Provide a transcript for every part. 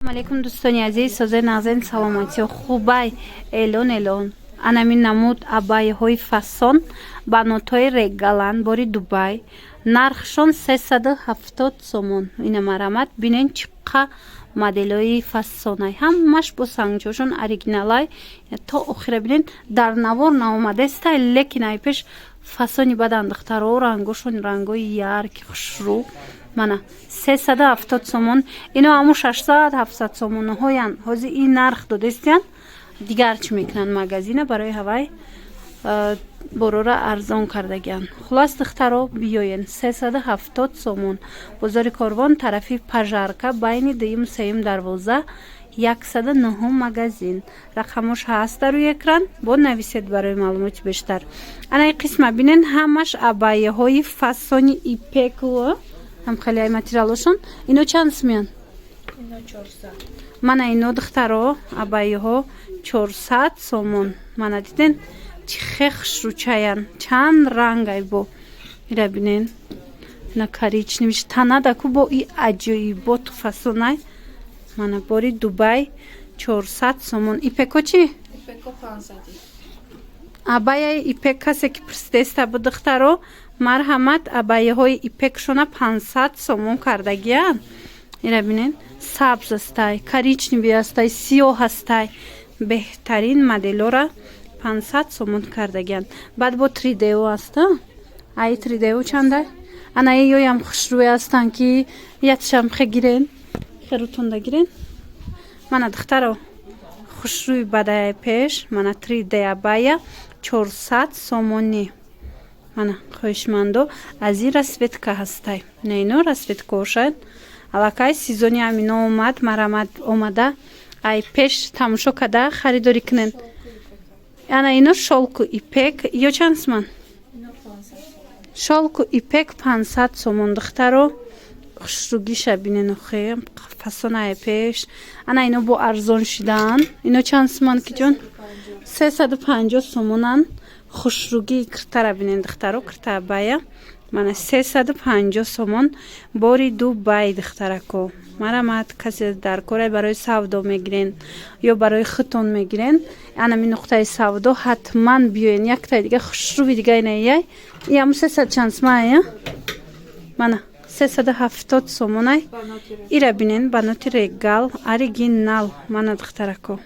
алейкум дӯстони азиз, созаи нағзани саломатӣ хубай элон анамин намуд абайҳои фасон ба нотҳои регалан бори Дубай нархшон 370 сомон. Ина марамат бинен чиққа моделҳои фасонай ҳамаш бо сангҷошон оригиналай то охира бинен дар навор наомадастай, лекин ай пеш фасони бадан духтаро рангошон рангои ярки хушрӯ мана 370 сомон. Ино аму 600-700 сомонҳоян. ҳозир ин нарх додастиян дигар чӣ мекунанд магазина барои ҳавай борора арзон кардагиян. Хулас духтаро биёен 370 сомон. Бозори Корвон тарафи Пажарка байни 2-3 дарвоза 109 магазин. Рақамош ҳаст дар рӯи экран, бо нависед барои маълумоти бештар. Анаи қисма бинен ҳамаш абайяҳои фасони ипеку ҳам хеле ай материалошон. Ино чанд смеян? Ино 400. Мана ино духтаро абайяҳо 400 сомон. Мана диден чӣ хехшручаян, чанд рангай бо ира бинен на коричневиш танадаку бо и аҷоиботу фасонай. Мана бори Дубай 400 сомон. Ипеко чӣ? Ипеко 500. Абаяи ипек касе ки пирсидеста бу духтаро марҳамат абаяҳои ипекшона 500 сомон кардагиян. Ира бинен сабз астай, коричневий астай, сиёҳ астай. Беҳтарин моделора 500 сомон кардагиян. Баъд бо 3D аста. Ай 3D чандай? Анаи ёям хушрӯй астан ки ятшам хегирен. Херутунда гирен. Мана духтаро хушрӯй бадаяй пеш. Мана 3D абая 400 сомони. Мана хоҳишмандо аз ин расветка ҳастай. Не ино расветка ошад. Аллакай сезони амино омад, марамад омада. Ай пеш тамошо када харидорӣ кунен. Ана ино шолку ипек ё чанд сомон? Ино 500. Шолку ипек 500 сомон духтаро. Хушругиша бинен охе фасонае пеш. Ана ино бо арзон шидан. Ино чанд сомон киҷон? 350 сомонан. Хушруги киртара бинен духтаро, кирта абая. Мана 350 сомон бори Дубай духтарако. Марамат касе дар кора барои савдо мегирен ё барои хитон мегирен. Ана ми нуқтаи савдо ҳатман биёен. Яктай дига хушруви дига инаяй. Иам 300 чанд смая? Мана 370 сомонай. Ира бинен баноти регал оригинал. Мана духтарако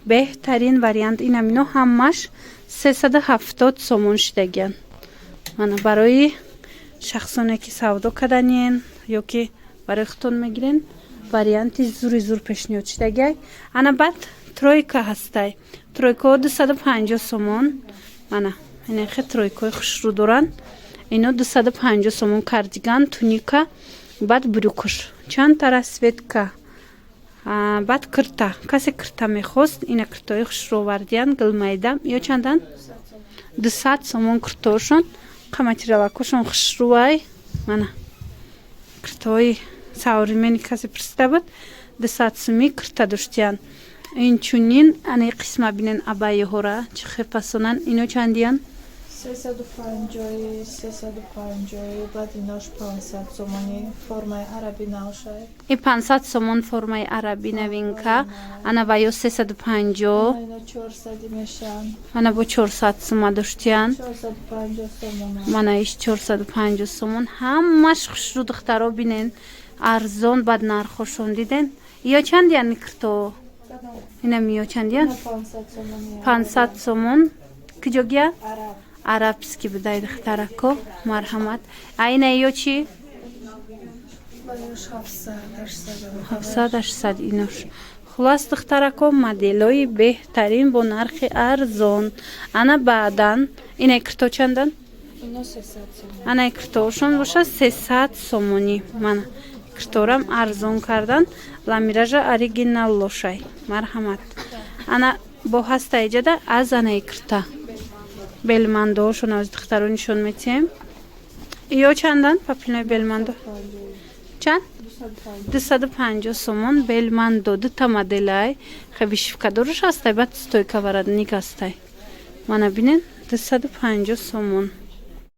беҳтарин вариант. Ина мино ҳамаш 370 сомон шидагиян. Мана барои шахсоне ки савдо каданиен ё ки барои хитон мегирен варианти зур пешниҳод шидагияй. Ана баъд тройка ҳастай. Тройкаҳо 250 сомон. Мана инахе тройкаҳои хушрӯ доранд. Ино 250 сомон кардиган, туника, баъд брюкуш. Чандта расветка. Баъд кирта. Касе кирта мехост, ина киртаҳои хушрӯвардиян, гилмайда. Ё чандан? 200 сомон киртаҳошон. Материалакошон хушрӯай. Мана киртаҳои савримени касе пирсида буд 200 суми кирта доштиян. Инчунин ани қисма бинен абайяҳора чӣ хефасонан. Ино чандиян? 350, баъд инош 500 сомони формаи араби навшай. И 500 сомон формаи араби новинка. Ана ва ё 350. Ино 400 мешан. Ана бо 400 сума доштиян. 450 сомон. Мана иш 450 сомон. Ҳамаш хушрӯ духтаро бинен арзон бад нархошон диден. Ё чандиян микрто? Ина миё чандиян? 500 сомон. 500 сомон. Киҷогия? Араб. Арабски будай духтарако. Марҳамат. Айна ё чӣ? 700-800 инош. Хулас духтарако моделҳои беҳтарин бо нархи арзон. Ана баъдан ина кирто чандан? Ино 300 сомон. Ана киртоошон боша 300 сомонӣ. Мана кирторам арзон кардан. Ламиража оригинал лошай. Марҳамат. Ана бо ҳаста иҷада аз ана кирта. Белмандоошон аз духтаро нишон метиҳем. Ё чандан папилнои белмандо? Чанд? 250 сомон белмандо. Дута моделай. Хеби шивкадораш астай, баъд стойка варад ник астай. Мана бинен 250 сомон.